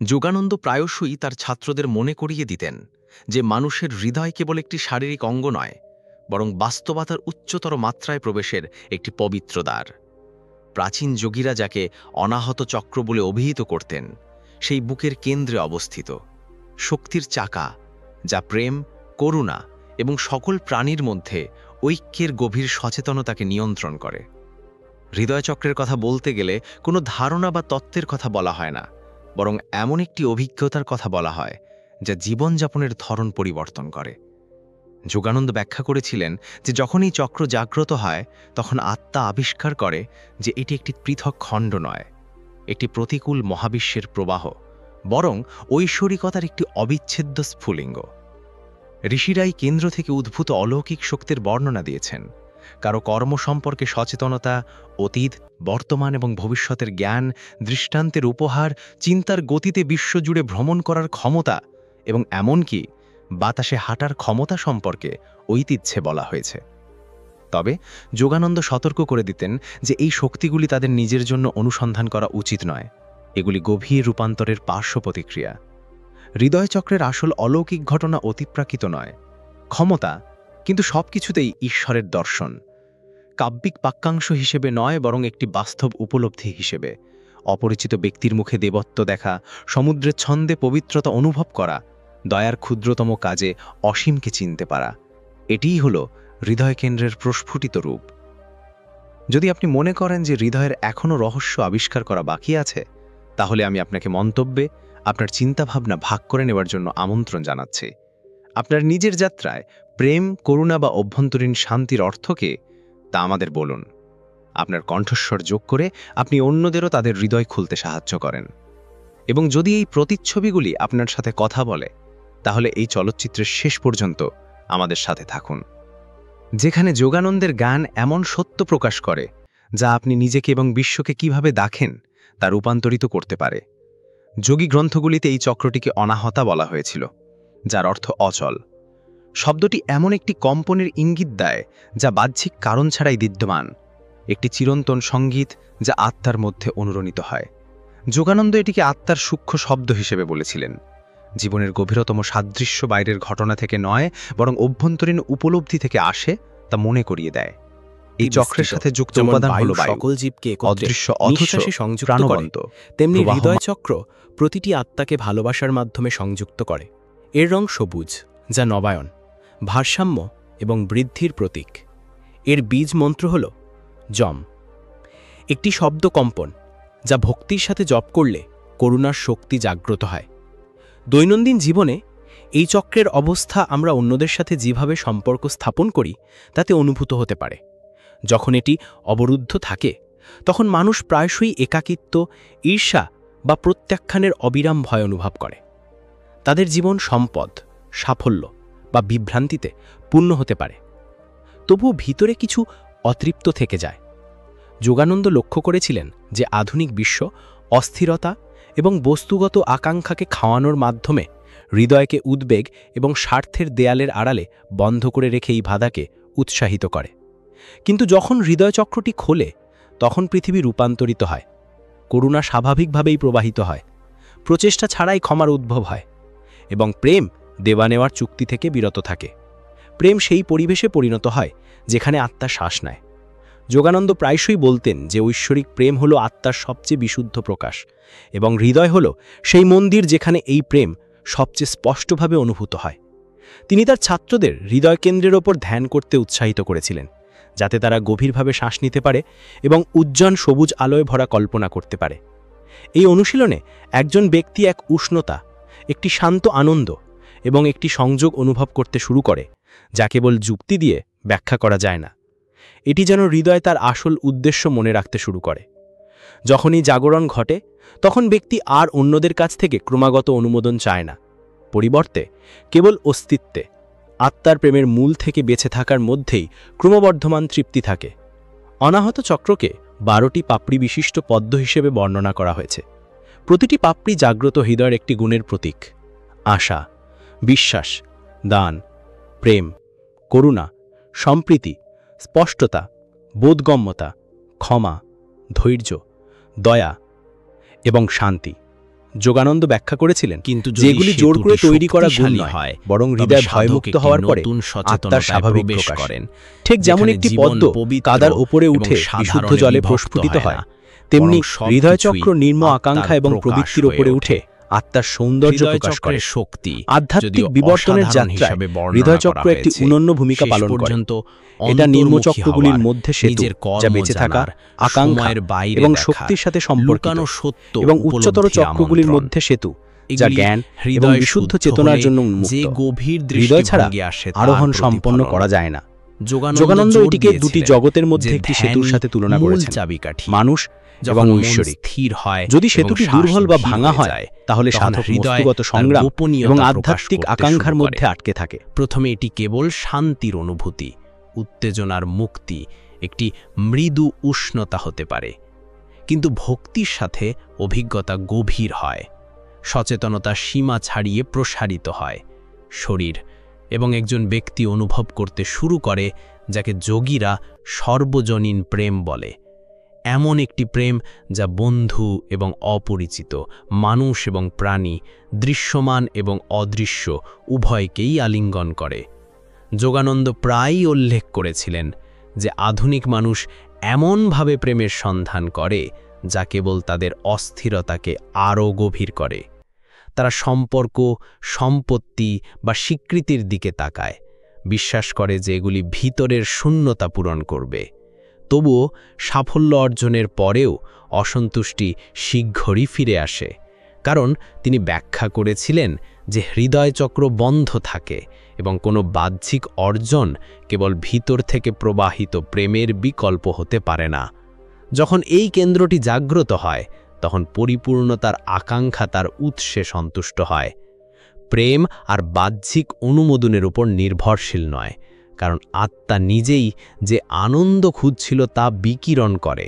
যোগানন্দ প্রায়শই তার ছাত্রদের মনে করিয়ে দিতেন যে মানুষের হৃদয় কেবল একটি শারীরিক অঙ্গ নয়, বরং বাস্তবতার উচ্চতর মাত্রায় প্রবেশের একটি পবিত্র দ্বার। প্রাচীন যোগীরা যাকে অনাহত চক্র বলে অভিহিত করতেন, সেই বুকের কেন্দ্রে অবস্থিত শক্তির চাকা, যা প্রেম, করুণা এবং সকল প্রাণীর মধ্যে ঐক্যের গভীর সচেতনতাকে নিয়ন্ত্রণ করে। হৃদয়চক্রের কথা বলতে গেলে কোনো ধারণা বা তত্ত্বের কথা বলা হয় না, বরং এমন একটি অভিজ্ঞতার কথা বলা হয় যা জীবনযাপনের ধরন পরিবর্তন করে। যোগানন্দ ব্যাখ্যা করেছিলেন যে যখন এই চক্র জাগ্রত হয়, তখন আত্মা আবিষ্কার করে যে এটি একটি পৃথক খণ্ড নয়, একটি প্রতিকূল মহাবিশ্বের প্রবাহ, বরং ঐশ্বরিকতার একটি অবিচ্ছেদ্য স্ফুলিঙ্গ। ঋষিরাই কেন্দ্র থেকে উদ্ভূত অলৌকিক শক্তির বর্ণনা দিয়েছেন। কারো কর্ম সম্পর্কে সচেতনতা, অতীত, বর্তমান এবং ভবিষ্যতের জ্ঞান, দৃষ্টান্তের উপহার, চিন্তার গতিতে বিশ্বজুড়ে ভ্রমণ করার ক্ষমতা এবং এমনকি বাতাসে হাঁটার ক্ষমতা সম্পর্কে ঐতিহ্যে বলা হয়েছে। তবে যোগানন্দ সতর্ক করে দিতেন যে এই শক্তিগুলি তাদের নিজের জন্য অনুসন্ধান করা উচিত নয়, এগুলি গভীর রূপান্তরের পার্শ্ব প্রতিক্রিয়া। হৃদয়চক্রের আসল অলৌকিক ঘটনা অতিপ্রাকৃত নয়, ক্ষমতা, কিন্তু সবকিছুতেই ঈশ্বরের দর্শন। কাব্যিক বাক্যাংশ হিসেবে নয়, বরং একটি বাস্তব উপলব্ধি হিসেবে। অপরিচিত ব্যক্তির মুখে দেবত্ব দেখা, সমুদ্রের ছন্দে পবিত্রতা অনুভব করা, দয়ার ক্ষুদ্রতম কাজে অসীমকে চিনতে পারা, এটিই হল হৃদয়কেন্দ্রের প্রস্ফুটিত রূপ। যদি আপনি মনে করেন যে হৃদয়ের এখনও রহস্য আবিষ্কার করা বাকি আছে, তাহলে আমি আপনাকে মন্তব্যে আপনার চিন্তাভাবনা ভাগ করে নেওয়ার জন্য আমন্ত্রণ জানাচ্ছি। আপনার নিজের যাত্রায় প্রেম, করুণা বা অভ্যন্তরীণ শান্তির অর্থকে তা আমাদের বলুন। আপনার কণ্ঠস্বর যোগ করে আপনি অন্যদেরও তাদের হৃদয় খুলতে সাহায্য করেন। এবং যদি এই প্রতিচ্ছবিগুলি আপনার সাথে কথা বলে, তাহলে এই চলচ্চিত্রের শেষ পর্যন্ত আমাদের সাথে থাকুন, যেখানে যোগানন্দের গান এমন সত্য প্রকাশ করে যা আপনি নিজেকে এবং বিশ্বকে কিভাবে দেখেন তা রূপান্তরিত করতে পারে। যোগী গ্রন্থগুলিতে এই চক্রটিকে অনাহতা বলা হয়েছিল, যার অর্থ অচল। শব্দটি এমন একটি কম্পনের ইঙ্গিত দেয় যা বাহ্যিক কারণ ছাড়াই বিদ্যমান, একটি চিরন্তন সঙ্গীত যা আত্মার মধ্যে অনুরণিত হয়। যোগানন্দ এটিকে আত্মার সূক্ষ্ম শব্দ হিসেবে বলেছিলেন। জীবনের গভীরতম সাদৃশ্য বাইরের ঘটনা থেকে নয়, বরং অভ্যন্তরীণ উপলব্ধি থেকে আসে তা মনে করিয়ে দেয়। এই চক্রের সাথে যুক্ত উপাদান হল বায়ু, সকল জীবকে অদৃশ্য অথচ প্রাণবন্ত। তেমনি হৃদয়চক্র প্রতিটি আত্মাকে ভালোবাসার মাধ্যমে সংযুক্ত করে। এর রং সবুজ, যা নবায়ন, ভারসাম্য এবং বৃদ্ধির প্রতীক। এর বীজ মন্ত্র হল যম, একটি শব্দ কম্পন যা ভক্তির সাথে জপ করলে করুণার শক্তি জাগ্রত হয়। দৈনন্দিন জীবনে এই চক্রের অবস্থা আমরা অন্যদের সাথে যেভাবে সম্পর্ক স্থাপন করি তাতে অনুভূত হতে পারে। যখন এটি অবরুদ্ধ থাকে, তখন মানুষ প্রায়শই একাকিত্ব, ঈর্ষা বা প্রত্যাখ্যানের অবিরাম ভয় অনুভব করে। তাদের জীবন সম্পদ, সাফল্য বা বিভ্রান্তিতে পূর্ণ হতে পারে, তবুও ভিতরে কিছু অতৃপ্ত থেকে যায়। যোগানন্দ লক্ষ্য করেছিলেন যে আধুনিক বিশ্ব অস্থিরতা এবং বস্তুগত আকাঙ্ক্ষাকে খাওয়ানোর মাধ্যমে হৃদয়কে উদ্বেগ এবং স্বার্থের দেয়ালের আড়ালে বন্ধ করে রেখে এই বাধাকে উৎসাহিত করে। কিন্তু যখন হৃদয়চক্রটি খোলে, তখন পৃথিবী রূপান্তরিত হয়। করুণা স্বাভাবিকভাবেই প্রবাহিত হয়, প্রচেষ্টা ছাড়াই ক্ষমার উদ্ভব হয়, এবং প্রেম দেওয়া নেওয়ার চুক্তি থেকে বিরত থাকে। প্রেম সেই পরিবেশে পরিণত হয় যেখানে আত্মা শ্বাস নেয়। যোগানন্দ প্রায়শই বলতেন যে ঐশ্বরিক প্রেম হল আত্মার সবচেয়ে বিশুদ্ধ প্রকাশ, এবং হৃদয় হল সেই মন্দির যেখানে এই প্রেম সবচেয়ে স্পষ্টভাবে অনুভূত হয়। তিনি তার ছাত্রদের হৃদয় কেন্দ্রের ওপর ধ্যান করতে উৎসাহিত করেছিলেন, যাতে তারা গভীরভাবে শ্বাস নিতে পারে এবং উজ্জ্বল সবুজ আলোয় ভরা কল্পনা করতে পারে। এই অনুশীলনে একজন ব্যক্তি এক উষ্ণতা, একটি শান্ত আনন্দ এবং একটি সংযোগ অনুভব করতে শুরু করে, যা কেবল যুক্তি দিয়ে ব্যাখ্যা করা যায় না। এটি যেন হৃদয় তার আসল উদ্দেশ্য মনে রাখতে শুরু করে। যখনই জাগরণ ঘটে, তখন ব্যক্তি আর অন্যদের কাছ থেকে ক্রমাগত অনুমোদন চায় না, পরিবর্তে কেবল অস্তিত্বে, আত্মার প্রেমের মূল থেকে বেঁচে থাকার মধ্যেই ক্রমবর্ধমান তৃপ্তি থাকে। অনাহত চক্রকে 12টি পাপড়ি বিশিষ্ট পদ্ম হিসেবে বর্ণনা করা হয়েছে। প্রতিটি পাপড়ি জাগ্রত হৃদয়ের একটি গুণের প্রতীক: আশা, বিশ্বাস, দান, প্রেম, করুণা, সম্প্রীতি, স্পষ্টতা, বোধগম্যতা, ক্ষমা, ধৈর্য, দয়া এবং শান্তি, যোগানন্দ ব্যাখ্যা করেছিলেন কিন্তু যেগুলি জোর করে তৈরি করা গুণ নয়, বরং হৃদয় ভয়মুক্ত হওয়ার পরে আত্মার স্বাভাবিক প্রকাশ করেন। ঠিক যেমন একটি পদ্ম কাদার উপরে উঠে বিশুদ্ধ জলে প্রস্ফুটিত হয়, তেমনি হৃদয়চক্র নির্ম আকাঙ্ক্ষা এবং প্রবৃত্তির উপরে উঠে আত্মার সৌন্দর্য প্রকাশ করে। শক্তি আধ্যাত্মিক বিবর্তনের যাত্রায় হৃদয়চক্র একটি অনন্য ভূমিকা পালন করে। এটা নিম্নচক্রগুলির মধ্যে সেতু, যা বেঁচে থাকা, আকাঙ্ক্ষা এবং শক্তির সাথে সম্পর্কিত, এবং উচ্চতর চক্রগুলির মধ্যে সেতু, যা জ্ঞান এবং বিশুদ্ধ চেতনার জন্য উন্মুক্ত। হৃদয় ছাড়া আরোহণ সম্পন্ন করা যায় না। যোগানন্দ এটিকে দুটি জগতের মধ্যে একটি সেতুর সাথে তুলনা করেছেন, মানুষ এবং ঐশ্বরিক। যদি সেতুটি দুর্বল বা ভাঙা হয়, তাহলে সাধক বস্তুগত সংগ্রাম এবং আধ্যাত্মিক আকাঙ্ক্ষার মধ্যে আটকে থাকে। প্রথমে এটি কেবল শান্তির অনুভূতি, উত্তেজনার মুক্তি, একটি মৃদু উষ্ণতা হতে পারে, কিন্তু ভক্তির সাথে অভিজ্ঞতা গভীর হয়, সচেতনতা সীমা ছাড়িয়ে প্রসারিত হয়, শরীর এবং একজন ব্যক্তি অনুভব করতে শুরু করে যাকে যোগীরা সর্বজনীন প্রেম বলে। এমন একটি প্রেম যা বন্ধু এবং অপরিচিত, মানুষ এবং প্রাণী, দৃশ্যমান এবং অদৃশ্য উভয়কেই আলিঙ্গন করে। যোগানন্দ প্রায়ই উল্লেখ করেছিলেন যে আধুনিক মানুষ এমনভাবে প্রেমের সন্ধান করে যা কেবল তাদের অস্থিরতাকে আরও গভীর করে। তারা সম্পর্ক, সম্পত্তি বা স্বীকৃতির দিকে তাকায়, বিশ্বাস করে যে এগুলি ভিতরের শূন্যতা পূরণ করবে। তবুও সাফল্য অর্জনের পরেও অসন্তুষ্টি শীঘ্রই ফিরে আসে, কারণ তিনি ব্যাখ্যা করেছিলেন যে হৃদয়চক্র বন্ধ থাকে এবং কোনো বাহ্যিক অর্জন কেবল ভিতর থেকে প্রবাহিত প্রেমের বিকল্প হতে পারে না। যখন এই কেন্দ্রটি জাগ্রত হয়, তখন পরিপূর্ণতার আকাঙ্ক্ষা তার উৎসে সন্তুষ্ট হয়। প্রেম আর বাহ্যিক অনুমোদনের উপর নির্ভরশীল নয়, কারণ আত্মা নিজেই যে আনন্দ খুঁজছিল তা বিকিরণ করে।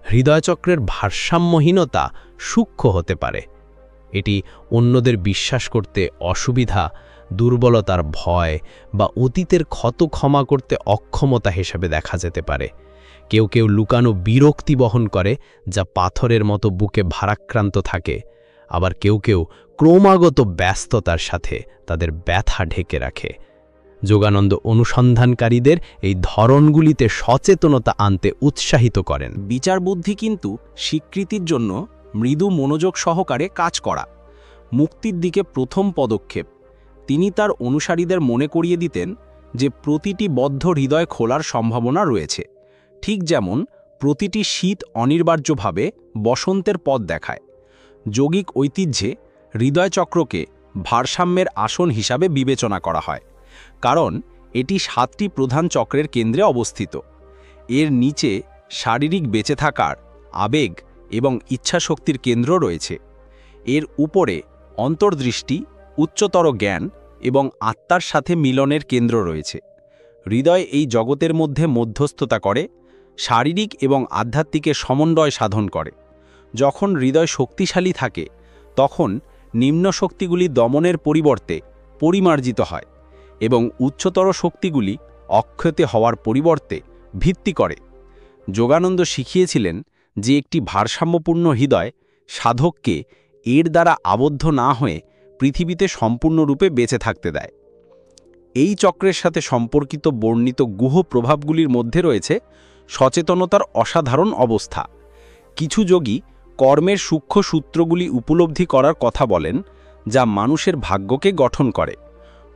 হৃদয়চক্রের ভারসাম্যহীনতা সূক্ষ্ম হতে পারে। এটি অন্যদের বিশ্বাস করতে অসুবিধা, দুর্বলতার ভয় বা অতীতের ক্ষত ক্ষমা করতে অক্ষমতা হিসেবে দেখা যেতে পারে। কেউ কেউ লুকানো বিরক্তি বহন করে, যা পাথরের মতো বুকে ভারাক্রান্ত থাকে। আবার কেউ কেউ ক্রমাগত ব্যস্ততার সাথে তাদের ব্যথা ঢেকে রাখে। যোগানন্দ অনুসন্ধানকারীদের এই ধরনগুলিতে সচেতনতা আনতে উৎসাহিত করেন। বিচার বুদ্ধি কিন্তু স্বীকৃতির জন্য মৃদু মনোযোগ সহকারে কাজ করা, মুক্তির দিকে প্রথম পদক্ষেপ। তিনি তার অনুসারীদের মনে করিয়ে দিতেন যে প্রতিটি বদ্ধ হৃদয় খোলার সম্ভাবনা রয়েছে, ঠিক যেমন প্রতিটি শীত অনিবার্যভাবে বসন্তের পথ দেখায়। যোগিক ঐতিহ্যে হৃদয়চক্রকে ভারসাম্যের আসন হিসাবে বিবেচনা করা হয়, কারণ এটি 7টি প্রধান চক্রের কেন্দ্রে অবস্থিত। এর নিচে শারীরিক বেঁচে থাকার, আবেগ এবং ইচ্ছাশক্তির কেন্দ্র রয়েছে। এর উপরে অন্তর্দৃষ্টি, উচ্চতর জ্ঞান এবং আত্মার সাথে মিলনের কেন্দ্র রয়েছে। হৃদয় এই জগতের মধ্যে মধ্যস্থতা করে, শারীরিক এবং আধ্যাত্মিকের সমন্বয় সাধন করে। যখন হৃদয় শক্তিশালী থাকে, তখন নিম্ন শক্তিগুলি দমনের পরিবর্তে পরিমার্জিত হয় এবং উচ্চতর শক্তিগুলি অক্ষত হওয়ার পরিবর্তে ভিত্তি করে। যোগানন্দ শিখিয়েছিলেন যে একটি ভারসাম্যপূর্ণ হৃদয় সাধককে এর দ্বারা আবদ্ধ না হয়ে পৃথিবীতে সম্পূর্ণরূপে বেঁচে থাকতে দেয়। এই চক্রের সাথে সম্পর্কিত বর্ণিত গুহ প্রভাবগুলির মধ্যে রয়েছে সচেতনতার অসাধারণ অবস্থা। কিছু যোগী কর্মের সূক্ষ্ম সূত্রগুলি উপলব্ধি করার কথা বলেন, যা মানুষের ভাগ্যকে গঠন করে।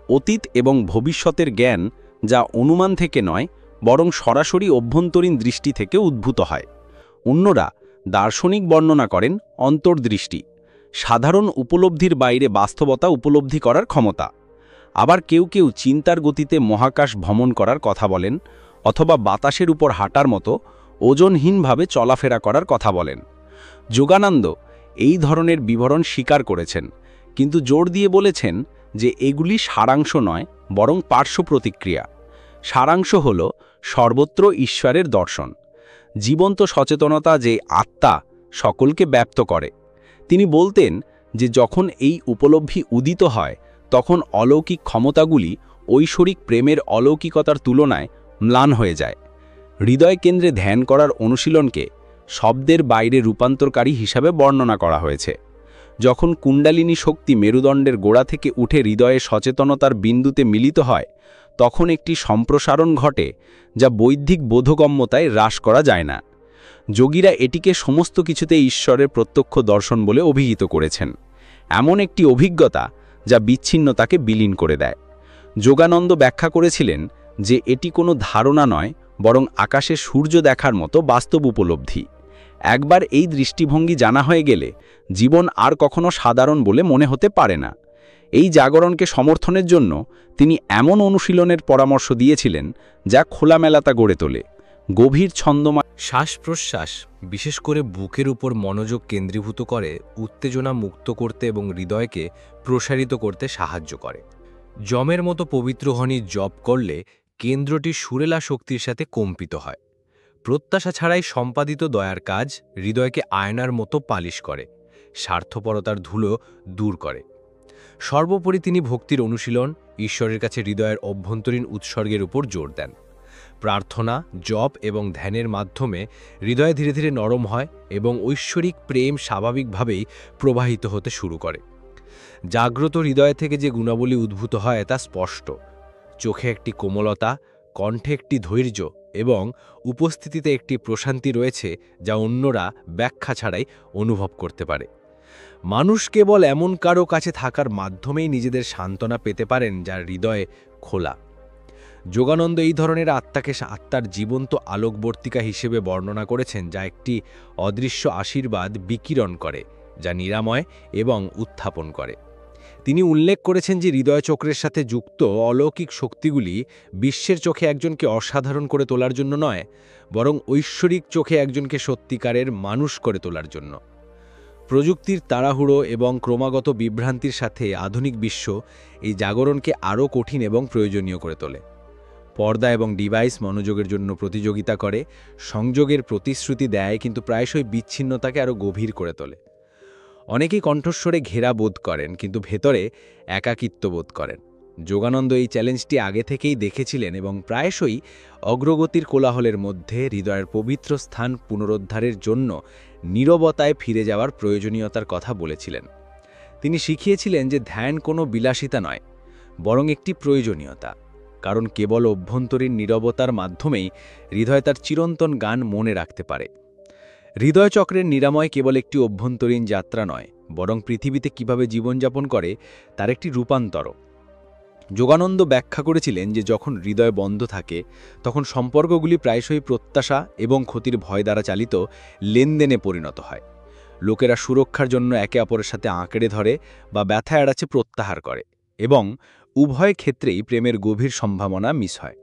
অতীত এবং ভবিষ্যতের জ্ঞান, যা অনুমান থেকে নয় বরং সরাসরি অভ্যন্তরীণ দৃষ্টি থেকে উদ্ভূত হয়। অন্যরা দার্শনিক বর্ণনা করেন অন্তর্দৃষ্টি, সাধারণ উপলব্ধির বাইরে বাস্তবতা উপলব্ধি করার ক্ষমতা। আবার কেউ কেউ চিন্তার গতিতে মহাকাশ ভ্রমণ করার কথা বলেন, অথবা বাতাসের উপর হাঁটার মতো ওজনহীনভাবে চলাফেরা করার কথা বলেন। যোগানন্দ এই ধরনের বিবরণ স্বীকার করেছেন, কিন্তু জোর দিয়ে বলেছেন যে এগুলি সারাংশ নয় বরং পার্শ্ব প্রতিক্রিয়া। সারাংশ হল সর্বত্র ঈশ্বরের দর্শন, জীবন্ত সচেতনতা যে আত্মা সকলকে ব্যাপ্ত করে। তিনি বলতেন যে যখন এই উপলব্ধি উদিত হয়, তখন অলৌকিক ক্ষমতাগুলি ঐশ্বরিক প্রেমের অলৌকিকতার তুলনায় ম্লান হয়ে যায়। হৃদয় কেন্দ্রে ধ্যান করার অনুশীলনকে শব্দের বাইরে রূপান্তরকারী হিসাবে বর্ণনা করা হয়েছে। যখন কুণ্ডালিনী শক্তি মেরুদণ্ডের গোড়া থেকে উঠে হৃদয়ে সচেতনতার বিন্দুতে মিলিত হয় তখন একটি সম্প্রসারণ ঘটে যা বৈদিক বোধগম্যতায় হ্রাস করা যায় না। যোগীরা এটিকে সমস্ত কিছুতে ঈশ্বরের প্রত্যক্ষ দর্শন বলে অভিহিত করেছেন, এমন একটি অভিজ্ঞতা যা বিচ্ছিন্নতাকে বিলীন করে দেয়। যোগানন্দ ব্যাখ্যা করেছিলেন যে এটি কোনো ধারণা নয়, বরং আকাশে সূর্য দেখার মতো বাস্তব উপলব্ধি। একবার এই দৃষ্টিভঙ্গি জানা হয়ে গেলে জীবন আর কখনো সাধারণ বলে মনে হতে পারে না। এই জাগরণকে সমর্থনের জন্য তিনি এমন অনুশীলনের পরামর্শ দিয়েছিলেন যা খোলামেলাতা গড়ে তোলে, গভীর ছন্দময় শ্বাস প্রশ্বাস, বিশেষ করে বুকের উপর মনোযোগ কেন্দ্রীভূত করে উত্তেজনা মুক্ত করতে এবং হৃদয়কে প্রসারিত করতে সাহায্য করে। যমের মতো পবিত্র ধ্বনি জপ করলে কেন্দ্রটি সুরেলা শক্তির সাথে কম্পিত হয়। প্রত্যাশা ছাড়াই সম্পাদিত দয়ার কাজ হৃদয়কে আয়নার মতো পালিশ করে, স্বার্থপরতার ধুলো দূর করে। সর্বোপরি তিনি ভক্তির অনুশীলন, ঈশ্বরের কাছে হৃদয়ের অভ্যন্তরীণ উৎসর্গের উপর জোর দেন। প্রার্থনা, জপ এবং ধ্যানের মাধ্যমে হৃদয় ধীরে ধীরে নরম হয় এবং ঐশ্বরিক প্রেম স্বাভাবিকভাবেই প্রবাহিত হতে শুরু করে। জাগ্রত হৃদয় থেকে যে গুণাবলী উদ্ভূত হয় তা স্পষ্ট। চোখে একটি কোমলতা, কণ্ঠে একটি ধৈর্য এবং উপস্থিতিতে একটি প্রশান্তি রয়েছে যা অন্যরা ব্যাখ্যা ছাড়াই অনুভব করতে পারে। মানুষ কেবল এমন কারো কাছে থাকার মাধ্যমেই নিজেদের সান্ত্বনা পেতে পারেন যার হৃদয়ে খোলা। যোগানন্দ এই ধরনের আত্মাকে আত্মার জীবন্ত আলোকবর্তিকা হিসেবে বর্ণনা করেছেন, যা একটি অদৃশ্য আশীর্বাদ বিকিরণ করে, যা নিরাময় এবং উত্থাপন করে। তিনি উল্লেখ করেছেন যে হৃদয় চক্রের সাথে যুক্ত অলৌকিক শক্তিগুলি বিশ্বের চোখে একজনকে অসাধারণ করে তোলার জন্য নয়, বরং ঐশ্বরিক চোখে একজনকে সত্যিকারের মানুষ করে তোলার জন্য। প্রযুক্তির তাড়াহুড়ো এবং ক্রমাগত বিভ্রান্তির সাথে আধুনিক বিশ্ব এই জাগরণকে আরও কঠিন এবং প্রয়োজনীয় করে তোলে। পর্দা এবং ডিভাইস মনোযোগের জন্য প্রতিযোগিতা করে, সংযোগের প্রতিশ্রুতি দেয়, কিন্তু প্রায়শই বিচ্ছিন্নতাকে আরও গভীর করে তোলে। অনেকেই কণ্ঠস্বরে ঘেরা বোধ করেন, কিন্তু ভেতরে একাকিত্ব বোধ করেন। যোগানন্দ এই চ্যালেঞ্জটি আগে থেকেই দেখেছিলেন এবং প্রায়শই অগ্রগতির কোলাহলের মধ্যে হৃদয়ের পবিত্র স্থান পুনরুদ্ধারের জন্য নীরবতায় ফিরে যাওয়ার প্রয়োজনীয়তার কথা বলেছিলেন। তিনি শিখিয়েছিলেন যে ধ্যান কোনো বিলাসিতা নয়, বরং একটি প্রয়োজনীয়তা, কারণ কেবল অভ্যন্তরীণ নীরবতার মাধ্যমেই হৃদয় তার চিরন্তন গান মনে রাখতে পারে। হৃদয়চক্রের নিরাময় কেবল একটি অভ্যন্তরীণ যাত্রা নয়, বরং পৃথিবীতে কিভাবে জীবনযাপন করে তার একটি রূপান্তর। যোগানন্দ ব্যাখ্যা করেছিলেন যে যখন হৃদয় বন্ধ থাকে তখন সম্পর্কগুলি প্রায়শই প্রত্যাশা এবং ক্ষতির ভয় দ্বারা চালিত লেনদেনে পরিণত হয়। লোকেরা সুরক্ষার জন্য একে অপরের সাথে আঁকড়ে ধরে বা ব্যথা এড়াচ্ছে প্রত্যাহার করে, এবং উভয় ক্ষেত্রেই প্রেমের গভীর সম্ভাবনা মিস হয়।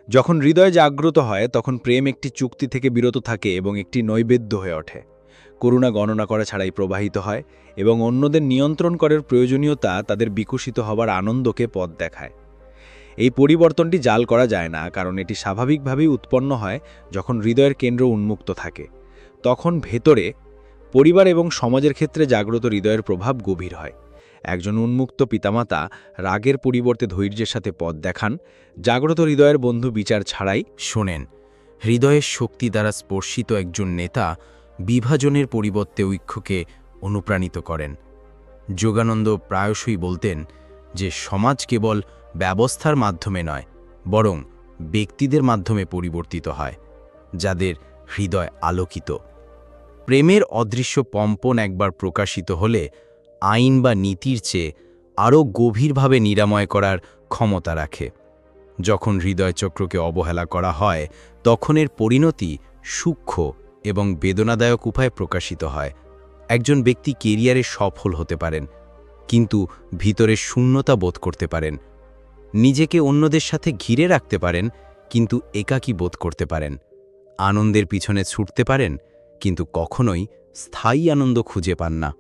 যখন হৃদয় জাগ্রত হয় তখন প্রেম একটি চুক্তি থেকে বিরত থাকে এবং একটি নৈবেদ্য হয়ে ওঠে। করুণা গণনা করা ছাড়াই প্রবাহিত হয় এবং অন্যদের নিয়ন্ত্রণ করার প্রয়োজনীয়তা তাদের বিকশিত হবার আনন্দকে পথ দেখায়। এই পরিবর্তনটি জাল করা যায় না, কারণ এটি স্বাভাবিকভাবেই উৎপন্ন হয় যখন হৃদয়ের কেন্দ্র উন্মুক্ত থাকে। তখন ভেতরে, পরিবার এবং সমাজের ক্ষেত্রে জাগ্রত হৃদয়ের প্রভাব গভীর হয়। একজন উন্মুক্ত পিতামাতা রাগের পরিবর্তে ধৈর্যের সাথে পথ দেখান, জাগ্রত হৃদয়ের বন্ধু বিচার ছাড়াই শোনেন। হৃদয়ের শক্তি দ্বারা স্পর্শিত একজন নেতা বিভাজনের পরিবর্তে ঐক্যকে অনুপ্রাণিত করেন। যোগানন্দ প্রায়শই বলতেন যে সমাজ কেবল ব্যবস্থার মাধ্যমে নয়, বরং ব্যক্তিদের মাধ্যমে পরিবর্তিত হয়, যাদের হৃদয় আলোকিত। প্রেমের অদৃশ্য পম্পন একবার প্রকাশিত হলে আইন বা নীতির চেয়ে আরও গভীরভাবে নিরাময় করার ক্ষমতা রাখে। যখন হৃদয়চক্রকে অবহেলা করা হয় তখন এর পরিণতি সূক্ষ্ম এবং বেদনাদায়ক উপায়ে প্রকাশিত হয়। একজন ব্যক্তি কেরিয়ারে সফল হতে পারেন, কিন্তু ভিতরে শূন্যতা বোধ করতে পারেন। নিজেকে অন্যদের সাথে ঘিরে রাখতে পারেন, কিন্তু একাকী বোধ করতে পারেন। আনন্দের পিছনে ছুটতে পারেন, কিন্তু কখনোই স্থায়ী আনন্দ খুঁজে পান না।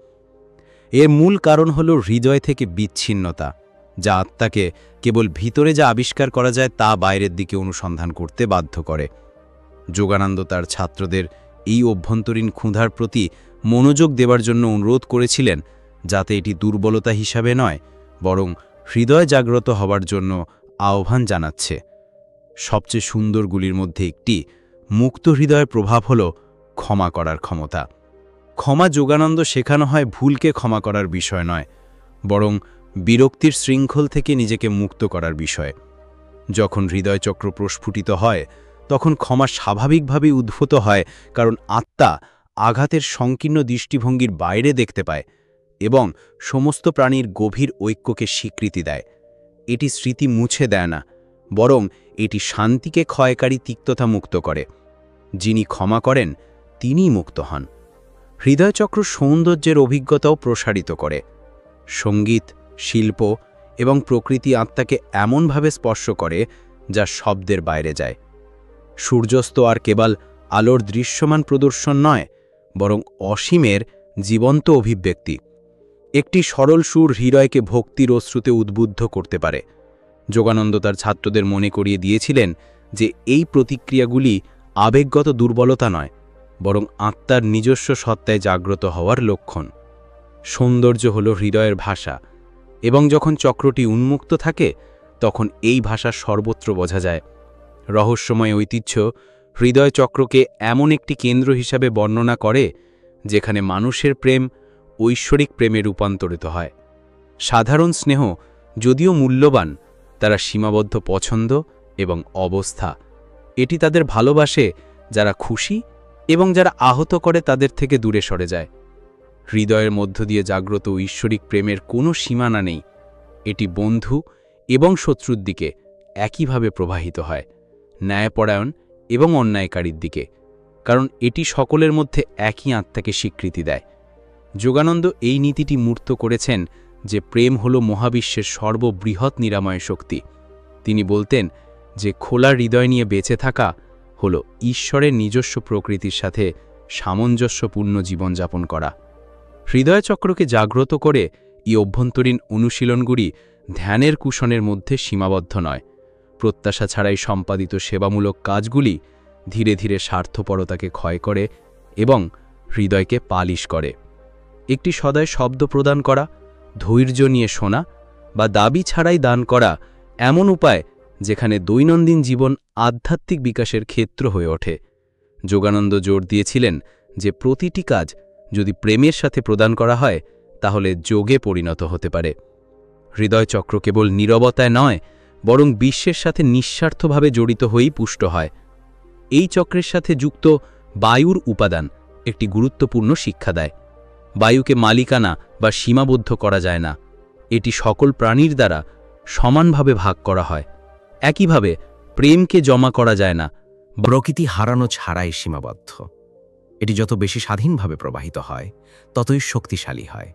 এর মূল কারণ হল হৃদয় থেকে বিচ্ছিন্নতা, যা আত্মাকে কেবল ভিতরে যা আবিষ্কার করা যায় তা বাইরের দিকে অনুসন্ধান করতে বাধ্য করে। যোগানন্দ তার ছাত্রদের এই অভ্যন্তরীণ ক্ষুধার প্রতি মনোযোগ দেবার জন্য অনুরোধ করেছিলেন, যাতে এটি দুর্বলতা হিসাবে নয়, বরং হৃদয় জাগ্রত হবার জন্য আহ্বান জানাচ্ছে। সবচেয়ে সুন্দরগুলির মধ্যে একটি মুক্ত হৃদয়ের প্রভাব হল ক্ষমা করার ক্ষমতা। ক্ষমা যোগানন্দ শেখানো হয় ভুলকে ক্ষমা করার বিষয় নয়, বরং বিরক্তির শৃঙ্খল থেকে নিজেকে মুক্ত করার বিষয়। যখন হৃদয়চক্র প্রস্ফুটিত হয় তখন ক্ষমা স্বাভাবিকভাবেই উদ্ভূত হয়, কারণ আত্মা আঘাতের সংকীর্ণ দৃষ্টিভঙ্গির বাইরে দেখতে পায় এবং সমস্ত প্রাণীর গভীর ঐক্যকে স্বীকৃতি দেয়। এটি স্মৃতি মুছে দেয় না, বরং এটি শান্তিকে ক্ষয়কারী তিক্ততা মুক্ত করে। যিনি ক্ষমা করেন তিনিই মুক্ত হন। হৃদয়চক্র সৌন্দর্যের অভিজ্ঞতাও প্রসারিত করে। সঙ্গীত, শিল্প এবং প্রকৃতি আত্মাকে এমনভাবে স্পর্শ করে যা শব্দের বাইরে যায়। সূর্যাস্ত আর কেবল আলোর দৃশ্যমান প্রদর্শন নয়, বরং অসীমের জীবন্ত অভিব্যক্তি। একটি সরল সুর হৃদয়কে ভক্তির অশ্রুতে উদ্বুদ্ধ করতে পারে। যোগানন্দ তার ছাত্রদের মনে করিয়ে দিয়েছিলেন যে এই প্রতিক্রিয়াগুলি আবেগগত দুর্বলতা নয়, বরং আত্মার নিজস্ব সত্তায় জাগ্রত হওয়ার লক্ষণ। সৌন্দর্য হল হৃদয়ের ভাষা, এবং যখন চক্রটি উন্মুক্ত থাকে তখন এই ভাষা সর্বত্র বোঝা যায়। রহস্যময় ঐতিহ্য হৃদয় চক্রকে এমন একটি কেন্দ্র হিসাবে বর্ণনা করে যেখানে মানুষের প্রেম ঐশ্বরিক প্রেমে রূপান্তরিত হয়। সাধারণ স্নেহ যদিও মূল্যবান, তারা সীমাবদ্ধ পছন্দ এবং অবস্থা। এটি তাদের ভালোবাসে যারা খুশি এবং যারা আহত করে তাদের থেকে দূরে সরে যায়। হৃদয়ের মধ্য দিয়ে জাগ্রত ঐশ্বরিক প্রেমের কোনো সীমানা নেই। এটি বন্ধু এবং শত্রুর দিকে একইভাবে প্রবাহিত হয়, ন্যায়পরায়ণ এবং অন্যায়কারীর দিকে, কারণ এটি সকলের মধ্যে একই আত্মাকে স্বীকৃতি দেয়। যোগানন্দ এই নীতিটি মূর্ত করেছেন যে প্রেম হল মহাবিশ্বের সর্ববৃহৎ নিরাময় শক্তি। তিনি বলতেন যে খোলা হৃদয় নিয়ে বেঁচে থাকা হল ঈশ্বরের নিজস্ব প্রকৃতির সাথে সামঞ্জস্যপূর্ণ জীবনযাপন করা। হৃদয়চক্রকে জাগ্রত করে এই অভ্যন্তরীণ অনুশীলনগুলি ধ্যানের কুশনের মধ্যে সীমাবদ্ধ নয়। প্রত্যাশা ছাড়াই সম্পাদিত সেবামূলক কাজগুলি ধীরে ধীরে স্বার্থপরতাকে ক্ষয় করে এবং হৃদয়কে পালিশ করে। একটি সদয় শব্দ প্রদান করা, ধৈর্য নিয়ে শোনা বা দাবি ছাড়াই দান করা এমন উপায় যেখানে দৈনন্দিন জীবন আধ্যাত্মিক বিকাশের ক্ষেত্র হয়ে ওঠে। যোগানন্দ জোর দিয়েছিলেন যে প্রতিটি কাজ যদি প্রেমের সাথে প্রদান করা হয় তাহলে যোগে পরিণত হতে পারে। হৃদয়চক্র কেবল নীরবতায় নয়, বরং বিশ্বের সাথে নিঃস্বার্থভাবে জড়িত হয়েই পুষ্ট হয়। এই চক্রের সাথে যুক্ত বায়ুর উপাদান একটি গুরুত্বপূর্ণ শিক্ষা দেয়। বায়ুকে মালিকানা বা সীমাবদ্ধ করা যায় না, এটি সকল প্রাণীর দ্বারা সমানভাবে ভাগ করা হয়। একইভাবে প্রেমকে জমা করা যায় না, প্রকৃতি হারানো ছাড়াই সীমাবদ্ধ। এটি যত বেশি স্বাধীনভাবে প্রবাহিত হয় ততই শক্তিশালী হয়।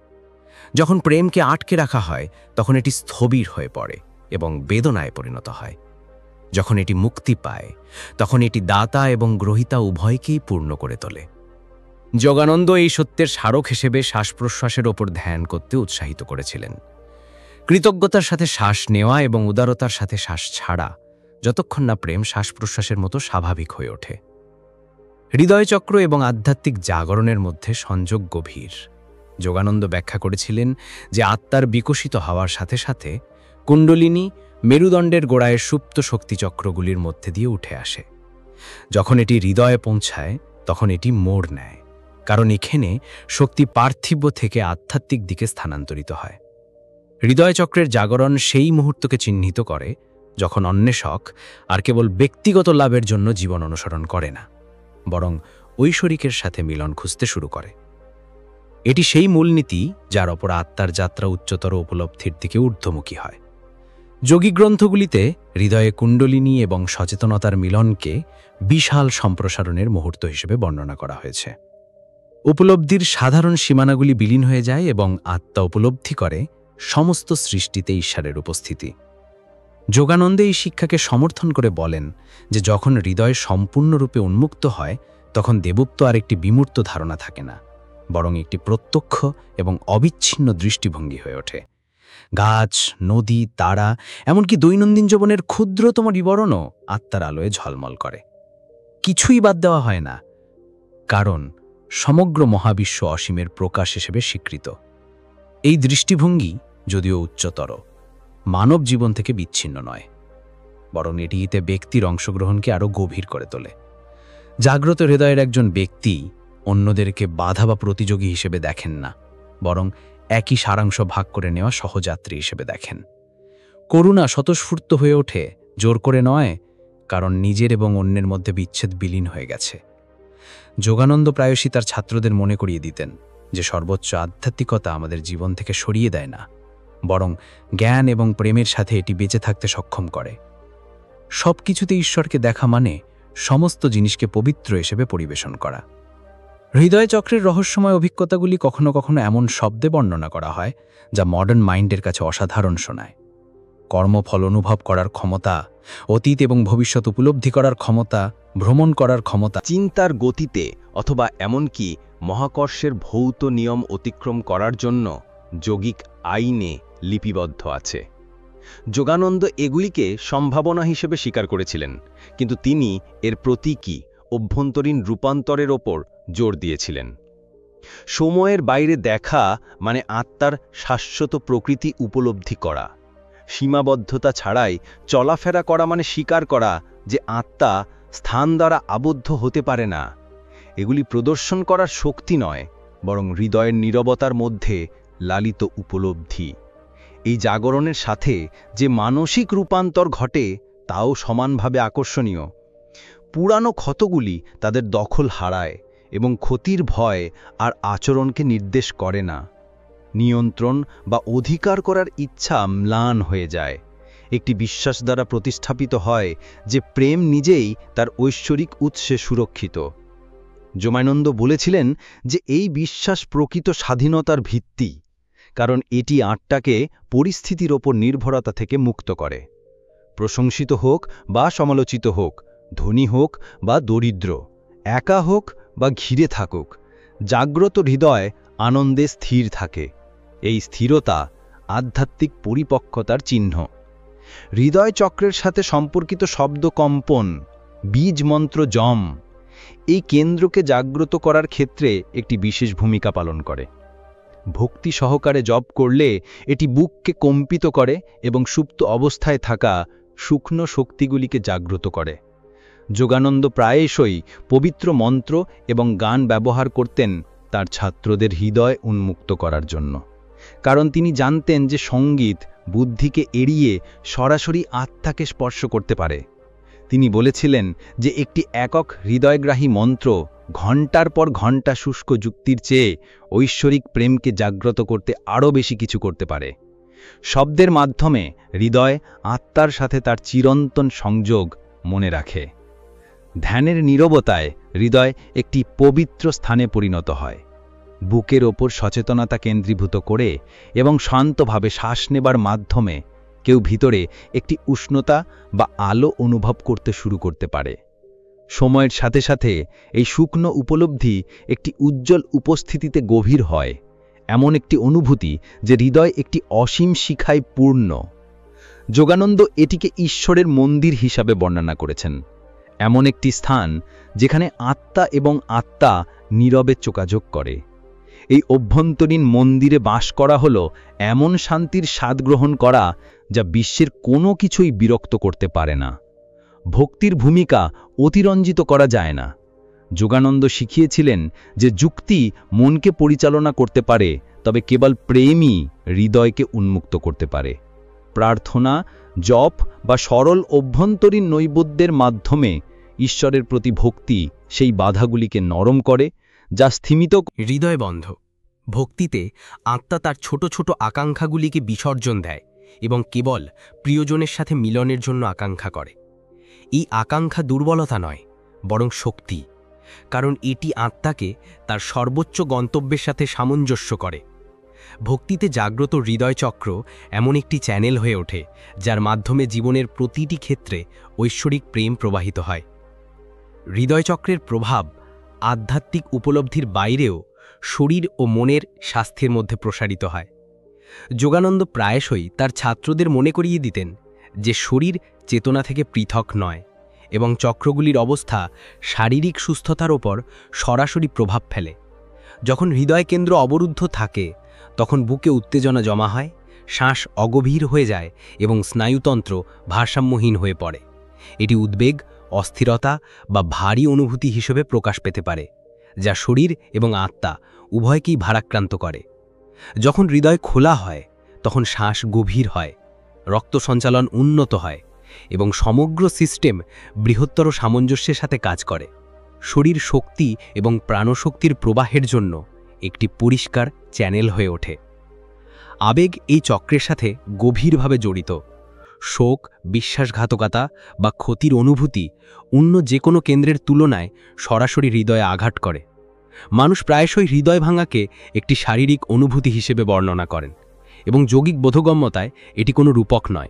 যখন প্রেমকে আটকে রাখা হয় তখন এটি স্থবির হয়ে পড়ে এবং বেদনায় পরিণত হয়। যখন এটি মুক্তি পায় তখন এটি দাতা এবং গ্রহীতা উভয়কেই পূর্ণ করে তোলে। যোগানন্দ এই সত্যের স্মারক হিসেবে শ্বাস-প্রশ্বাসের ওপর ধ্যান করতে উৎসাহিত করেছিলেন। কৃতজ্ঞতার সাথে শ্বাস নেওয়া এবং উদারতার সাথে শ্বাস ছাড়া, যতক্ষণ না প্রেম শ্বাস-প্রশ্বাসের মতো স্বাভাবিক হয়ে ওঠে। হৃদয়চক্র এবং আধ্যাত্মিক জাগরণের মধ্যে সংযোগ গভীর। যোগানন্দ ব্যাখ্যা করেছিলেন যে আত্মার বিকশিত হওয়ার সাথে সাথে কুণ্ডলিনী মেরুদণ্ডের গোড়ায় সুপ্ত শক্তিচক্রগুলির মধ্যে দিয়ে উঠে আসে। যখন এটি হৃদয়ে পৌঁছায় তখন এটি মোড় নেয়, কারণ এখানে শক্তি পার্থিব থেকে আধ্যাত্মিক দিকে স্থানান্তরিত হয়। হৃদয়চক্রের জাগরণ সেই মুহূর্তকে চিহ্নিত করে যখন অন্বেষক আর কেবল ব্যক্তিগত লাভের জন্য জীবন অনুসরণ করে না, বরং ঐশ্বরিকের সাথে মিলন খুঁজতে শুরু করে। এটি সেই মূলনীতি যার ওপর আত্মার যাত্রা উচ্চতর উপলব্ধির দিকে ঊর্ধ্বমুখী হয়। যোগী গ্রন্থগুলিতে হৃদয়ে কুণ্ডলিনী এবং সচেতনতার মিলনকে বিশাল সম্প্রসারণের মুহূর্ত হিসেবে বর্ণনা করা হয়েছে। উপলব্ধির সাধারণ সীমানাগুলি বিলীন হয়ে যায় এবং আত্মা উপলব্ধি করে সমস্ত সৃষ্টিতে ঈশ্বরের উপস্থিতি। যোগানন্দে এই শিক্ষাকে সমর্থন করে বলেন যে যখন হৃদয় সম্পূর্ণরূপে উন্মুক্ত হয় তখন দেবত্ব আর একটি বিমূর্ত ধারণা থাকে না, বরং একটি প্রত্যক্ষ এবং অবিচ্ছিন্ন দৃষ্টিভঙ্গি হয়ে ওঠে। গাছ, নদী, তারা, এমনকি দৈনন্দিন জীবনের ক্ষুদ্রতম বিবরণও আত্মার আলোয় ঝলমল করে। কিছুই বাদ দেওয়া হয় না, কারণ সমগ্র মহাবিশ্ব অসীমের প্রকাশ হিসেবে স্বীকৃত। এই দৃষ্টিভঙ্গি যদিও উচ্চতর, মানব জীবন থেকে বিচ্ছিন্ন নয়, বরং এটিতে ব্যক্তির অংশগ্রহণকে আরও গভীর করে তোলে। জাগ্রত হৃদয়ের একজন ব্যক্তি অন্যদেরকে বাধা বা প্রতিযোগী হিসেবে দেখেন না, বরং একই সারাংশ ভাগ করে নেওয়া সহযাত্রী হিসেবে দেখেন। করুণা স্বতঃস্ফূর্ত হয়ে ওঠে, জোর করে নয়, কারণ নিজের এবং অন্যের মধ্যে বিচ্ছেদ বিলীন হয়ে গেছে। যোগানন্দ প্রায়শই তার ছাত্রদের মনে করিয়ে দিতেন যে সর্বোচ্চ আধ্যাত্মিকতা আমাদের জীবন থেকে সরিয়ে দেয় না, বরং জ্ঞান এবং প্রেমের সাথে এটি বেঁচে থাকতে সক্ষম করে। সব কিছুতে ঈশ্বরকে দেখা মানে সমস্ত জিনিসকে পবিত্র হিসেবে পরিবেশন করা। হৃদয় চক্রের রহস্যময় অভিজ্ঞতাগুলি কখনো কখনো এমন শব্দে বর্ণনা করা হয় যা মডার্ন মাইন্ডের কাছে অসাধারণ শোনায়। কর্মফল অনুভব করার ক্ষমতা, অতীত এবং ভবিষ্যৎ উপলব্ধি করার ক্ষমতা, ভ্রমণ করার ক্ষমতা, চিন্তার গতিতে অথবা এমনকি মহাকর্ষের ভৌত নিয়ম অতিক্রম করার জন্য যোগিক আইনে লিপিবদ্ধ আছে। যোগানন্দ এগুলিকে সম্ভাবনা হিসেবে স্বীকার করেছিলেন, কিন্তু তিনি এর প্রতীকী অভ্যন্তরীণ রূপান্তরের ওপর জোর দিয়েছিলেন। সময়ের বাইরে দেখা মানে আত্মার শাশ্বত প্রকৃতি উপলব্ধি করা। সীমাবদ্ধতা ছাড়াই চলাফেরা করা মানে স্বীকার করা যে আত্মা স্থান দ্বারা আবদ্ধ হতে পারে না। এগুলি প্রদর্শন করার শক্তি নয়, বরং হৃদয়ের নীরবতার মধ্যে লালিত উপলব্ধি। এই জাগরণের সাথে যে মানসিক রূপান্তর ঘটে তাও সমানভাবে আকর্ষণীয়। পুরানো ক্ষতগুলি তাদের দখল হারায় এবং ক্ষতির ভয় আর আচরণকে নির্দেশ করে না। নিয়ন্ত্রণ বা অধিকার করার ইচ্ছা ম্লান হয়ে যায়। একটি বিশ্বাস দ্বারা প্রতিস্থাপিত হয় যে প্রেম নিজেই তার ঐশ্বরিক উৎসে সুরক্ষিত। যোগানন্দ বলেছিলেন যে এই বিশ্বাস প্রকৃত স্বাধীনতার ভিত্তি, কারণ এটি আত্মাকে পরিস্থিতির ওপর নির্ভরতা থেকে মুক্ত করে। প্রশংসিত হোক বা সমালোচিত হোক, ধনী হোক বা দরিদ্র, একা হোক বা ঘিরে থাকুক, জাগ্রত হৃদয় আনন্দে স্থির থাকে। এই স্থিরতা আধ্যাত্মিক পরিপক্কতার চিহ্ন। হৃদয় চক্রের সাথে সম্পর্কিত শব্দ কম্পন, বীজ মন্ত্র যম, এই কেন্দ্রকে জাগ্রত করার ক্ষেত্রে একটি বিশেষ ভূমিকা পালন করে। ভক্তি সহকারে জপ করলে এটি বুককে কম্পিত করে এবং সুপ্ত অবস্থায় থাকা শুকনো শক্তিগুলিকে জাগ্রত করে। যোগানন্দ প্রায়শই পবিত্র মন্ত্র এবং গান ব্যবহার করতেন তার ছাত্রদের হৃদয় উন্মুক্ত করার জন্য, কারণ তিনি জানতেন যে সঙ্গীত বুদ্ধিকে এড়িয়ে সরাসরি আত্মাকে স্পর্শ করতে পারে। তিনি বলেছিলেন যে একটি একক হৃদয়গ্রাহী মন্ত্র ঘণ্টার পর ঘণ্টা শুষ্ক যুক্তির চেয়ে ঐশ্বরিক প্রেমকে জাগ্রত করতে আরও বেশি কিছু করতে পারে। শব্দের মাধ্যমে হৃদয় আত্মার সাথে তার চিরন্তন সংযোগ মনে রাখে। ধ্যানের নীরবতায় হৃদয় একটি পবিত্র স্থানে পরিণত হয়। বুকের ওপর সচেতনতা কেন্দ্রীভূত করে এবং শান্তভাবে শ্বাস নেবার মাধ্যমে কেউ ভিতরে একটি উষ্ণতা বা আলো অনুভব করতে শুরু করতে পারে। সময়ের সাথে সাথে এই শুকনো উপলব্ধি একটি উজ্জ্বল উপস্থিতিতে গভীর হয়, এমন একটি অনুভূতি যে হৃদয় একটি অসীম শিখায় পূর্ণ। যোগানন্দ এটিকে ঈশ্বরের মন্দির হিসাবে বর্ণনা করেছেন, এমন একটি স্থান যেখানে আত্মা এবং আত্মা নীরবে যোগাযোগ করে। এই অভ্যন্তরীণ মন্দিরে বাস করা হলো এমন শান্তির স্বাদ গ্রহণ করা যা বিশ্বের কোনো কিছুই বিরক্ত করতে পারে না। ভক্তির ভূমিকা অতিরঞ্জিত করা যায় না। যোগানন্দ শিখিয়েছিলেন যে যুক্তি মনকে পরিচালনা করতে পারে, তবে কেবল প্রেমই হৃদয়কে উন্মুক্ত করতে পারে। প্রার্থনা, জপ বা সরল অভ্যন্তরীণ নৈবেদ্যের মাধ্যমে ঈশ্বরের প্রতি ভক্তি সেই বাধাগুলিকে নরম করে, যা স্থিমিত হৃদয় বন্ধ। ভক্তিতে আত্মা তার ছোট ছোট আকাঙ্ক্ষাগুলিকে বিসর্জন দেয় এবং কেবল প্রিয়জনের সাথে মিলনের জন্য আকাঙ্ক্ষা করে। এই আকাঙ্ক্ষা দুর্বলতা নয়, বরং শক্তি, কারণ এটি আত্মাকে তার সর্বোচ্চ গন্তব্যের সাথে সামঞ্জস্য করে। ভক্তিতে জাগ্রত হৃদয়চক্র এমন একটি চ্যানেল হয়ে ওঠে যার মাধ্যমে জীবনের প্রতিটি ক্ষেত্রে ঐশ্বরিক প্রেম প্রবাহিত হয়। হৃদয়চক্রের প্রভাব আধ্যাত্মিক উপলব্ধির বাইরেও শরীর ও মনের স্বাস্থ্যের মধ্যে প্রসারিত হয়। যোগানন্দ প্রায়শই তার ছাত্রদের মনে করিয়ে দিতেন যে শরীর চেতনা থেকে পৃথক নয় এবং চক্রগুলির অবস্থা শারীরিক সুস্থতার ওপর সরাসরি প্রভাব ফেলে। যখন হৃদয় কেন্দ্র অবরুদ্ধ থাকে তখন বুকে উত্তেজনা জমা হয়, শ্বাস অগভীর হয়ে যায় এবং স্নায়ুতন্ত্র ভারসাম্যহীন হয়ে পড়ে। এটি উদ্বেগ, অস্থিরতা বা ভারী অনুভূতি হিসেবে প্রকাশ পেতে পারে, যা শরীর এবং আত্মা উভয়কেই ভারাক্রান্ত করে। যখন হৃদয় খোলা হয় তখন শ্বাস গভীর হয়, রক্ত সঞ্চালন উন্নত হয় এবং সমগ্র সিস্টেম বৃহত্তর সামঞ্জস্যের সাথে কাজ করে। শরীর শক্তি এবং প্রাণশক্তির প্রবাহের জন্য একটি পরিষ্কার চ্যানেল হয়ে ওঠে। আবেগ এই চক্রের সাথে গভীরভাবে জড়িত। শোক, বিশ্বাসঘাতকতা বা ক্ষতির অনুভূতি অন্য যে কোনো কেন্দ্রের তুলনায় সরাসরি হৃদয়ে আঘাত করে। মানুষ প্রায়শই হৃদয় ভাঙাকে একটি শারীরিক অনুভূতি হিসেবে বর্ণনা করেন এবং যৌগিক বোধগম্যতায় এটি কোনো রূপক নয়।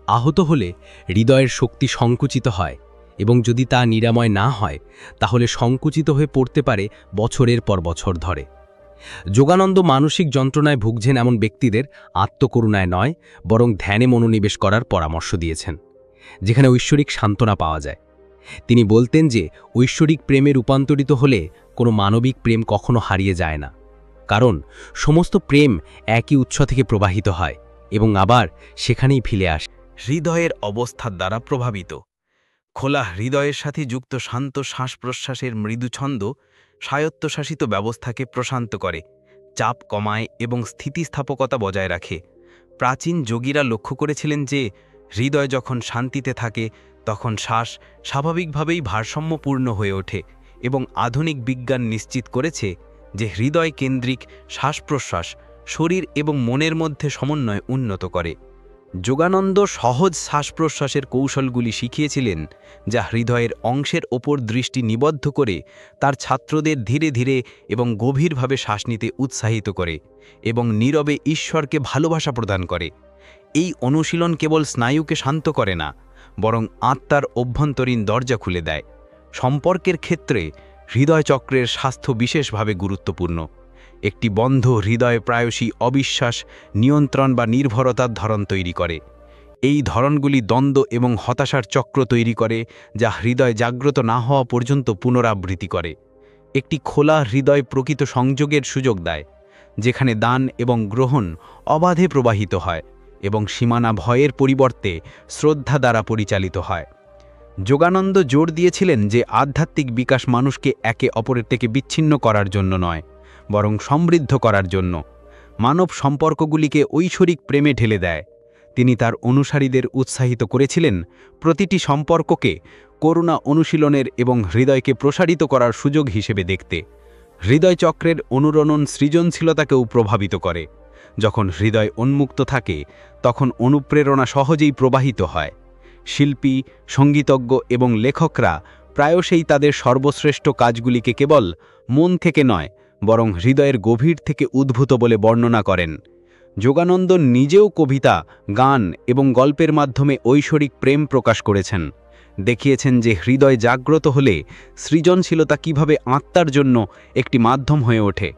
আহত হলে হৃদয়ের শক্তি সংকুচিত হয় এবং যদি তা নিরাময় না হয় তাহলে সংকুচিত হয়ে পড়তে পারে বছরের পর বছর ধরে। যোগানন্দ মানসিক যন্ত্রণায় ভুগছেন এমন ব্যক্তিদের আত্মকরুণায় নয় বরং ধ্যানে মনোনিবেশ করার পরামর্শ দিয়েছেন, যেখানে ঐশ্বরিক সান্ত্বনা পাওয়া যায়। তিনি বলতেন যে ঐশ্বরিক প্রেমে রূপান্তরিত হলে কোনো মানবিক প্রেম কখনো হারিয়ে যায় না, কারণ সমস্ত প্রেম একই উৎস থেকে প্রবাহিত হয় এবং আবার সেখানেই ফিরে আসে। হৃদয়ের অবস্থার দ্বারা প্রভাবিত। খোলা হৃদয়ের সাথে যুক্ত শান্ত শ্বাস-প্রশ্বাসের মৃদু ছন্দ স্বায়ত্তশাসিত ব্যবস্থাকে প্রশান্ত করে, চাপ কমায় এবং স্থিতিস্থাপকতা বজায় রাখে। প্রাচীন যোগীরা লক্ষ্য করেছিলেন যে হৃদয় যখন শান্তিতে থাকে তখন শ্বাস স্বাভাবিকভাবেই ভারসাম্যপূর্ণ হয়ে ওঠে এবং আধুনিক বিজ্ঞান নিশ্চিত করেছে যে হৃদয় কেন্দ্রিক শ্বাস-প্রশ্বাস শরীর এবং মনের মধ্যে সমন্বয় উন্নত করে। যোগানন্দ সহজ শ্বাস-প্রশ্বাসের কৌশলগুলি শিখিয়েছিলেন, যা হৃদয়ের অংশের ওপর দৃষ্টি নিবদ্ধ করে তার ছাত্রদের ধীরে ধীরে এবং গভীরভাবে শ্বাস নিতে উৎসাহিত করে এবং নীরবে ঈশ্বরকে ভালোবাসা প্রদান করে। এই অনুশীলন কেবল স্নায়ুকে শান্ত করে না, বরং আত্মার অভ্যন্তরীণ দরজা খুলে দেয়। সম্পর্কের ক্ষেত্রে হৃদয় চক্রের স্বাস্থ্য বিশেষভাবে গুরুত্বপূর্ণ। একটি বন্ধ হৃদয় প্রায়শই অবিশ্বাস, নিয়ন্ত্রণ বা নির্ভরতার ধরন তৈরি করে। এই ধরনগুলি দ্বন্দ্ব এবং হতাশার চক্র তৈরি করে, যা হৃদয় জাগ্রত না হওয়া পর্যন্ত পুনরাবৃত্তি করে। একটি খোলা হৃদয় প্রকৃত সংযোগের সুযোগ দেয়, যেখানে দান এবং গ্রহণ অবাধে প্রবাহিত হয় এবং সীমানা ভয়ের পরিবর্তে শ্রদ্ধা দ্বারা পরিচালিত হয়। যোগানন্দ জোর দিয়েছিলেন যে আধ্যাত্মিক বিকাশ মানুষকে একে অপরের থেকে বিচ্ছিন্ন করার জন্য নয়, বরং সমৃদ্ধ করার জন্য। মানব সম্পর্কগুলিকে ঐশ্বরিক প্রেমে ঢেলে দেয়। তিনি তার অনুসারীদের উৎসাহিত করেছিলেন প্রতিটি সম্পর্ককে করুণা অনুশীলনের এবং হৃদয়কে প্রসারিত করার সুযোগ হিসেবে দেখতে। হৃদয় চক্রের অনুরণন সৃজনশীলতাকেও প্রভাবিত করে। যখন হৃদয় উন্মুক্ত থাকে তখন অনুপ্রেরণা সহজেই প্রবাহিত হয়। শিল্পী, সঙ্গীতজ্ঞ এবং লেখকরা প্রায়শই তাদের সর্বশ্রেষ্ঠ কাজগুলিকে কেবল মন থেকে নয় বরং হৃদয়ের গভীর থেকে উদ্ভূত বলে বর্ণনা করেন। যোগানন্দ নিজেও কবিতা, গান এবং গল্পের মাধ্যমে ঐশ্বরিক প্রেম প্রকাশ করেছেন, দেখিয়েছেন যে হৃদয় জাগ্রত হলে সৃজনশীলতা কিভাবে আত্মার জন্য একটি মাধ্যম হয়ে ওঠে।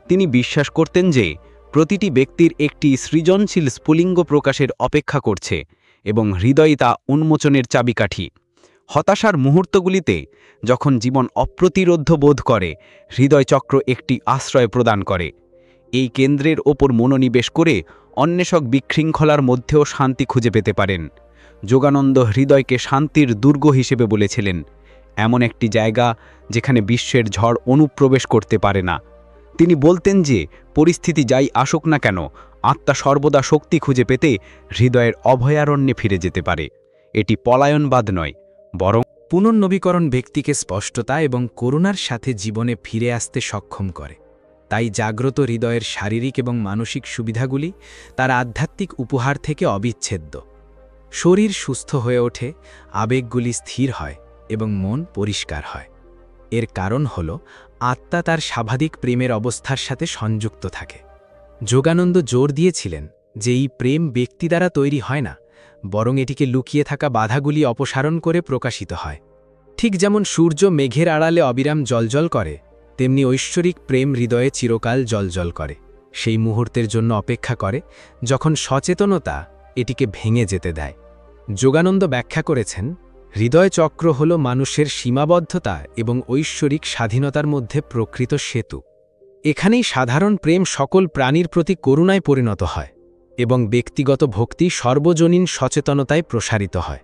তিনি বিশ্বাস করতেন যে প্রতিটি ব্যক্তির একটি সৃজনশীল স্ফুলিঙ্গ প্রকাশের অপেক্ষা করছে এবং হৃদয় তা উন্মোচনের চাবিকাঠি। হতাশার মুহূর্তগুলিতে যখন জীবন অপ্রতিরোধ্য বোধ করে, হৃদয় চক্র একটি আশ্রয় প্রদান করে। এই কেন্দ্রের ওপর মনোনিবেশ করে অন্বেষক বিশৃঙ্খলার মধ্যেও শান্তি খুঁজে পেতে পারেন। যোগানন্দ হৃদয়কে শান্তির দুর্গ হিসেবে বলেছিলেন, এমন একটি জায়গা যেখানে বিশ্বের ঝড় অনুপ্রবেশ করতে পারে না। তিনি বলতেন যে পরিস্থিতি যাই আসুক না কেন, আত্মা সর্বদা শক্তি খুঁজে পেতে হৃদয়ের অভয়ারণ্যে ফিরে যেতে পারে। এটি পলায়নবাদ নয়, বরং পুনর্নবীকরণ ব্যক্তিকে স্পষ্টতা এবং করুণার সাথে জীবনে ফিরে আসতে সক্ষম করে। তাই জাগ্রত হৃদয়ের শারীরিক এবং মানসিক সুবিধাগুলি তার আধ্যাত্মিক উপহার থেকে অবিচ্ছেদ্য। শরীর সুস্থ হয়ে ওঠে, আবেগগুলি স্থির হয় এবং মন পরিষ্কার হয়। এর কারণ হল আত্মা তার স্বাভাবিক প্রেমের অবস্থার সাথে সংযুক্ত থাকে। যোগানন্দ জোর দিয়েছিলেন যে এই প্রেম ব্যক্তি দ্বারা তৈরি হয় না, বরং এটিকে লুকিয়ে থাকা বাধাগুলি অপসারণ করে প্রকাশিত হয়। ঠিক যেমন সূর্য মেঘের আড়ালে অবিরাম জ্বলজ্বল করে, তেমনি ঐশ্বরিক প্রেম হৃদয়ে চিরকাল জ্বলজ্বল করে। সেই মুহূর্তের জন্য অপেক্ষা করে যখন সচেতনতা এটিকে ভেঙে যেতে দেয়। যোগানন্দ ব্যাখ্যা করেছেন, হৃদয় চক্র হল মানুষের সীমাবদ্ধতা এবং ঐশ্বরিক স্বাধীনতার মধ্যে প্রকৃত সেতু। এখানেই সাধারণ প্রেম সকল প্রাণীর প্রতি করুণায় পরিণত হয় এবং ব্যক্তিগত ভক্তি সর্বজনীন সচেতনতায় প্রসারিত হয়।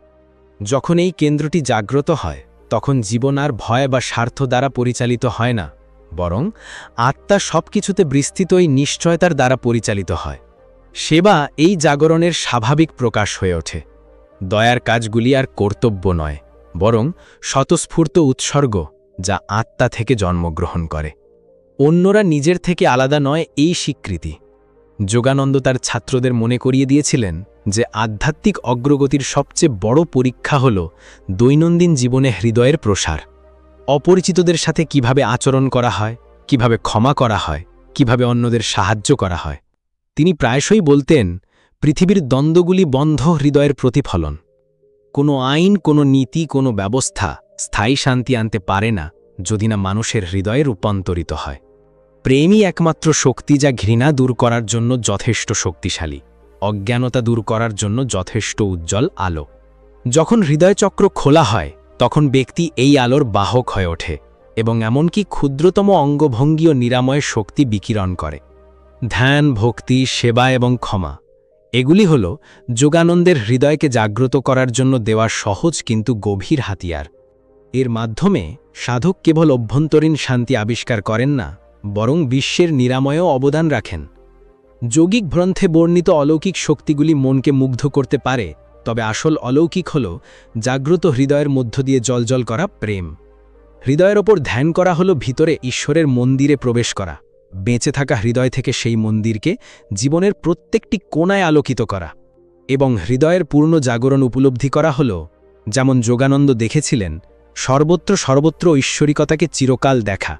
যখন এই কেন্দ্রটি জাগ্রত হয় তখন জীবন আর ভয় বা স্বার্থ দ্বারা পরিচালিত হয় না, বরং আত্মা সবকিছুতে বিস্তৃত এই নিশ্চয়তার দ্বারা পরিচালিত হয়। সেবা এই জাগরণের স্বাভাবিক প্রকাশ হয়ে ওঠে। দয়ার কাজগুলি আর কর্তব্য নয়, বরং স্বতঃস্ফূর্ত উৎসর্গ, যা আত্মা থেকে জন্মগ্রহণ করে। অন্যরা নিজের থেকে আলাদা নয়, এই স্বীকৃতি। যোগানন্দ তার ছাত্রদের মনে করিয়ে দিয়েছিলেন যে আধ্যাত্মিক অগ্রগতির সবচেয়ে বড় পরীক্ষা হল দৈনন্দিন জীবনে হৃদয়ের প্রসার। অপরিচিতদের সাথে কিভাবে আচরণ করা হয়, কিভাবে ক্ষমা করা হয়, কিভাবে অন্যদের সাহায্য করা হয়। তিনি প্রায়শই বলতেন, পৃথিবীর দ্বন্দ্বগুলি বন্ধ হৃদয়ের প্রতিফলন। কোনো আইন, কোনো নীতি, কোনো ব্যবস্থা স্থায়ী শান্তি আনতে পারে না যদি না মানুষের হৃদয়ে রূপান্তরিত হয়। প্রেমই একমাত্র শক্তি, যা ঘৃণা দূর করার জন্য যথেষ্ট শক্তিশালী, অজ্ঞানতা দূর করার জন্য যথেষ্ট উজ্জ্বল আলো। যখন হৃদয়চক্র খোলা হয়, তখন ব্যক্তি এই আলোর বাহক হয়ে ওঠে এবং এমনকি ক্ষুদ্রতম অঙ্গভঙ্গি ও নিরাময়ের শক্তি বিকিরণ করে। ধ্যান, ভক্তি, সেবা এবং ক্ষমা, এগুলি হল যোগানন্দের হৃদয়কে জাগ্রত করার জন্য দেওয়া সহজ কিন্তু গভীর হাতিয়ার। এর মাধ্যমে সাধক কেবল অভ্যন্তরীণ শান্তি আবিষ্কার করেন না, বরং বিশ্বের নিরাময়েও অবদান রাখেন। যোগিক গ্রন্থে বর্ণিত অলৌকিক শক্তিগুলি মনকে মুগ্ধ করতে পারে, তবে আসল অলৌকিক হল জাগ্রত হৃদয়ের মধ্য দিয়ে জ্বলজ্বল করা প্রেম। হৃদয়ের ওপর ধ্যান করা হল ভিতরে ঈশ্বরের মন্দিরে প্রবেশ করা, বেঁচে থাকা হৃদয় থেকে সেই মন্দিরকে জীবনের প্রত্যেকটি কোণায় আলোকিত করা। এবং হৃদয়ের পূর্ণ জাগরণ উপলব্ধি করা হল, যেমন যোগানন্দ দেখেছিলেন, সর্বত্র ঈশ্বরিকতাকে চিরকাল দেখা।